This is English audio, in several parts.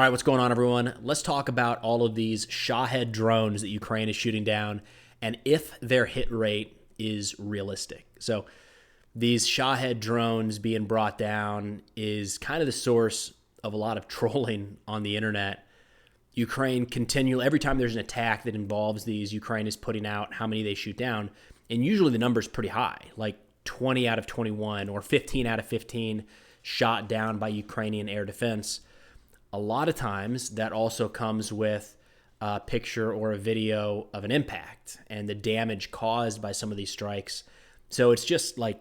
All right, what's going on, everyone? Let's talk about all of these Shahed drones that Ukraine is shooting down and if their hit rate is realistic. So these Shahed drones being brought down is kind of the source of a lot of trolling on the internet. Ukraine continually, every time there's an attack that involves these, Ukraine is putting out how many they shoot down. And usually the number's pretty high, like 20 out of 21 or 15 out of 15 shot down by Ukrainian air defense. A lot of times that also comes with a picture or a video of an impact and the damage caused by some of these strikes. So it's just like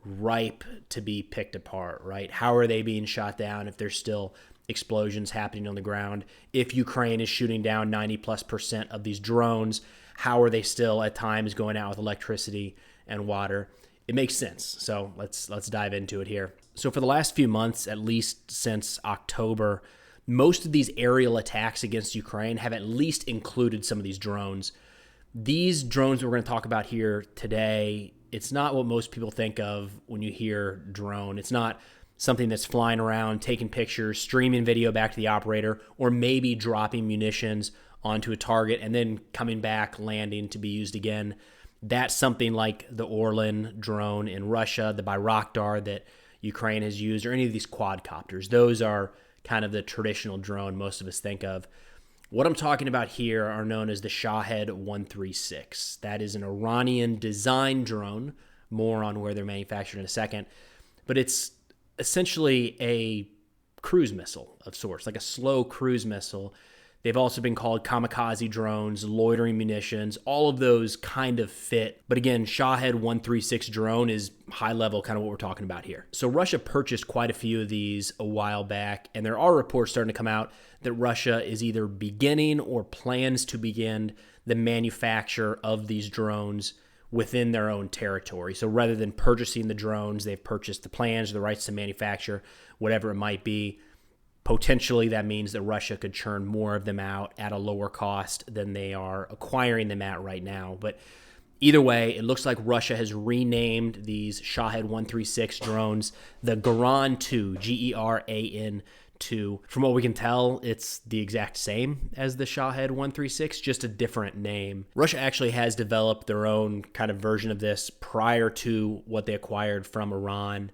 ripe to be picked apart, right? How are they being shot down if there's still explosions happening on the ground? If Ukraine is shooting down 90+% of these drones, how are they still at times going out with electricity and water? It makes sense. So let's dive into it here. So for the last few months, at least since October, most of these aerial attacks against Ukraine have at least included some of these drones. These drones we're going to talk about here today, it's not what most people think of when you hear drone. It's not something that's flying around, taking pictures, streaming video back to the operator, or maybe dropping munitions onto a target and then coming back, landing to be used again. That's something like the Orlan drone in Russia, the Bayraktar that Ukraine has used, or any of these quadcopters. Those are kind of the traditional drone most of us think of. What I'm talking about here are known as the Shahed 136. That is an Iranian design drone, more on where they're manufactured in a second, but it's essentially a cruise missile of sorts, like a slow cruise missile. They've also been called kamikaze drones, loitering munitions, all of those kind of fit. But again, Shahed 136 drone is high level, kind of what we're talking about here. So Russia purchased quite a few of these a while back, and there are reports starting to come out that Russia is either beginning or plans to begin the manufacture of these drones within their own territory. So rather than purchasing the drones, they've purchased the plans, the rights to manufacture, whatever it might be. Potentially, that means that Russia could churn more of them out at a lower cost than they are acquiring them at right now. But either way, it looks like Russia has renamed these Shahed 136 drones the Geran 2, Geran 2. From what we can tell, it's the exact same as the Shahed 136, just a different name. Russia actually has developed their own kind of version of this prior to what they acquired from Iran,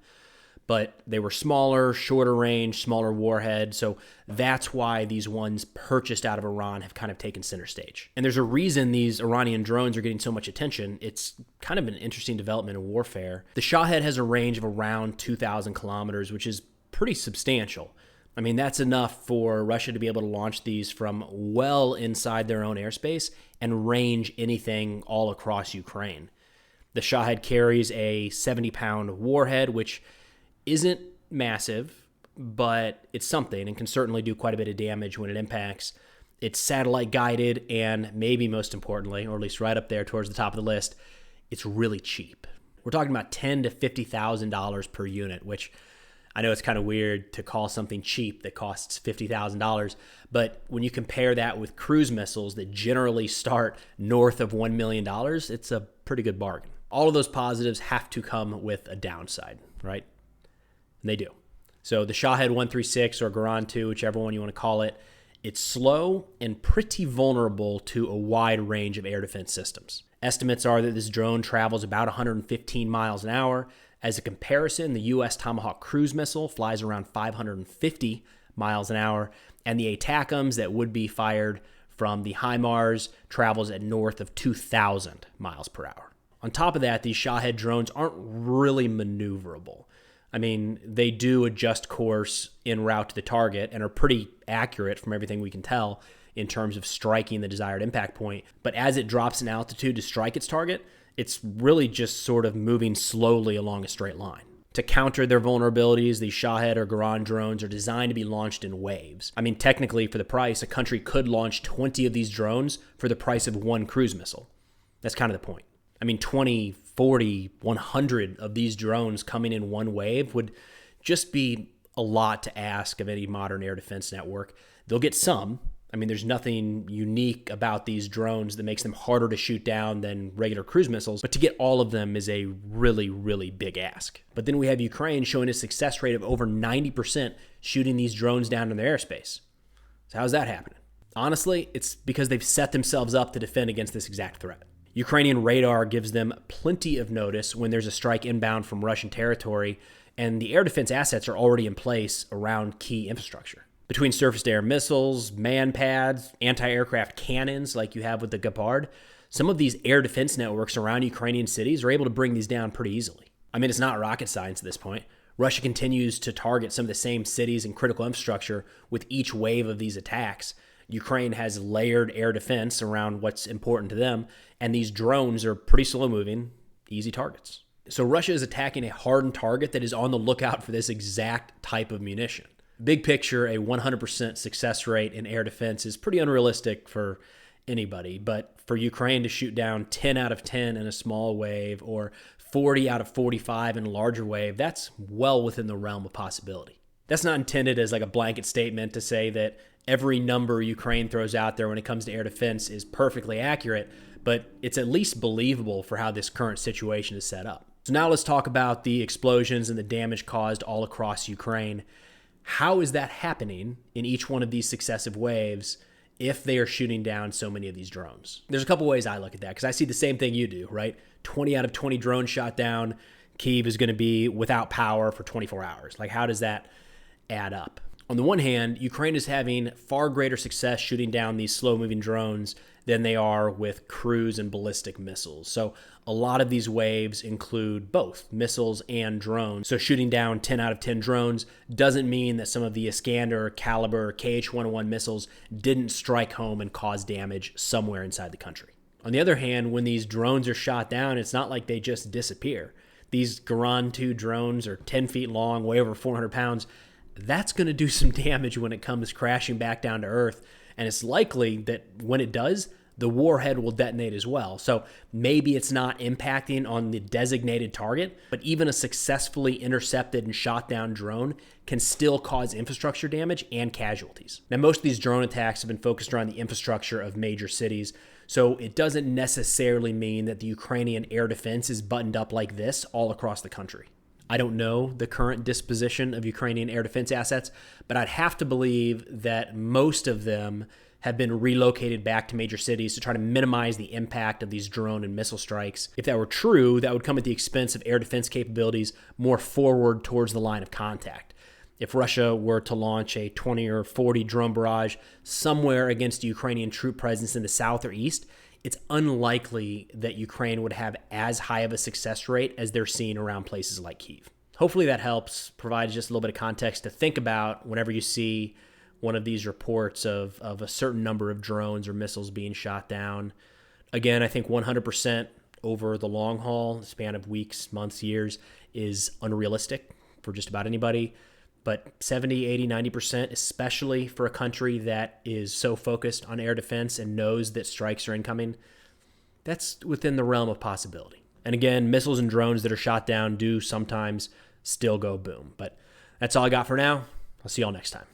but they were smaller, shorter range, smaller warhead. So that's why these ones purchased out of Iran have kind of taken center stage. And there's a reason these Iranian drones are getting so much attention. It's kind of an interesting development in warfare. The Shahed has a range of around 2,000 kilometers, which is pretty substantial. I mean, that's enough for Russia to be able to launch these from well inside their own airspace and range anything all across Ukraine. The Shahed carries a 70-pound warhead, which isn't massive, but it's something and can certainly do quite a bit of damage when it impacts. It's satellite guided, and maybe most importantly, or at least right up there towards the top of the list, it's really cheap. We're talking about $10,000 to $50,000 per unit, which I know it's kind of weird to call something cheap that costs $50,000, but when you compare that with cruise missiles that generally start north of $1 million, it's a pretty good bargain. All of those positives have to come with a downside, right? And they do. So the Shahed 136 or Geran 2, whichever one you want to call it, it's slow and pretty vulnerable to a wide range of air defense systems. Estimates are that this drone travels about 115 miles an hour. As a comparison, the U.S. Tomahawk cruise missile flies around 550 miles an hour, and the ATACMS that would be fired from the HIMARS travels at north of 2,000 miles per hour. On top of that, these Shahed drones aren't really maneuverable. I mean, they do adjust course en route to the target and are pretty accurate from everything we can tell in terms of striking the desired impact point. But as it drops in altitude to strike its target, it's really just sort of moving slowly along a straight line. To counter their vulnerabilities, these Shahed or Geran drones are designed to be launched in waves. I mean, technically, for the price, a country could launch 20 of these drones for the price of one cruise missile. That's kind of the point. I mean, 20, 40, 100 of these drones coming in one wave would just be a lot to ask of any modern air defense network. They'll get some. I mean, there's nothing unique about these drones that makes them harder to shoot down than regular cruise missiles, but to get all of them is a really, really big ask. But then we have Ukraine showing a success rate of over 90% shooting these drones down in their airspace. So how's that happening? Honestly, it's because they've set themselves up to defend against this exact threat. Ukrainian radar gives them plenty of notice when there's a strike inbound from Russian territory, and the air defense assets are already in place around key infrastructure. Between surface-to-air missiles, man pads, anti-aircraft cannons like you have with the Gepard, some of these air defense networks around Ukrainian cities are able to bring these down pretty easily. I mean, it's not rocket science at this point. Russia continues to target some of the same cities and critical infrastructure with each wave of these attacks. Ukraine has layered air defense around what's important to them, and these drones are pretty slow-moving, easy targets. So Russia is attacking a hardened target that is on the lookout for this exact type of munition. Big picture, a 100% success rate in air defense is pretty unrealistic for anybody, but for Ukraine to shoot down 10 out of 10 in a small wave or 40 out of 45 in a larger wave, that's well within the realm of possibility. That's not intended as like a blanket statement to say that every number Ukraine throws out there when it comes to air defense is perfectly accurate, but it's at least believable for how this current situation is set up. So now let's talk about the explosions and the damage caused all across Ukraine. How is that happening in each one of these successive waves if they are shooting down so many of these drones? There's a couple ways I look at that because I see the same thing you do, right? 20 out of 20 drones shot down. Kyiv is going to be without power for 24 hours. Like, how does that add up? On the one hand, Ukraine is having far greater success shooting down these slow-moving drones than they are with cruise and ballistic missiles. So a lot of these waves include both missiles and drones. So shooting down 10 out of 10 drones doesn't mean that some of the Iskander, Caliber, KH-101 missiles didn't strike home and cause damage somewhere inside the country. On the other hand, when these drones are shot down, it's not like they just disappear. These Geran 2 drones are 10 feet long, weigh over 400 pounds. That's going to do some damage when it comes crashing back down to Earth. And it's likely that when it does, the warhead will detonate as well. So maybe it's not impacting on the designated target, but even a successfully intercepted and shot down drone can still cause infrastructure damage and casualties. Now, most of these drone attacks have been focused around the infrastructure of major cities, so it doesn't necessarily mean that the Ukrainian air defense is buttoned up like this all across the country. I don't know the current disposition of Ukrainian air defense assets, but I'd have to believe that most of them have been relocated back to major cities to try to minimize the impact of these drone and missile strikes. If that were true, that would come at the expense of air defense capabilities more forward towards the line of contact. If Russia were to launch a 20 or 40 drone barrage somewhere against the Ukrainian troop presence in the south or east, it's unlikely that Ukraine would have as high of a success rate as they're seeing around places like Kyiv. Hopefully that helps, provides just a little bit of context to think about whenever you see one of these reports of a certain number of drones or missiles being shot down. Again, I think 100% over the long haul, the span of weeks, months, years, is unrealistic for just about anybody. But 70, 80, 90%, especially for a country that is so focused on air defense and knows that strikes are incoming, that's within the realm of possibility. And again, missiles and drones that are shot down do sometimes still go boom. But that's all I got for now. I'll see y'all next time.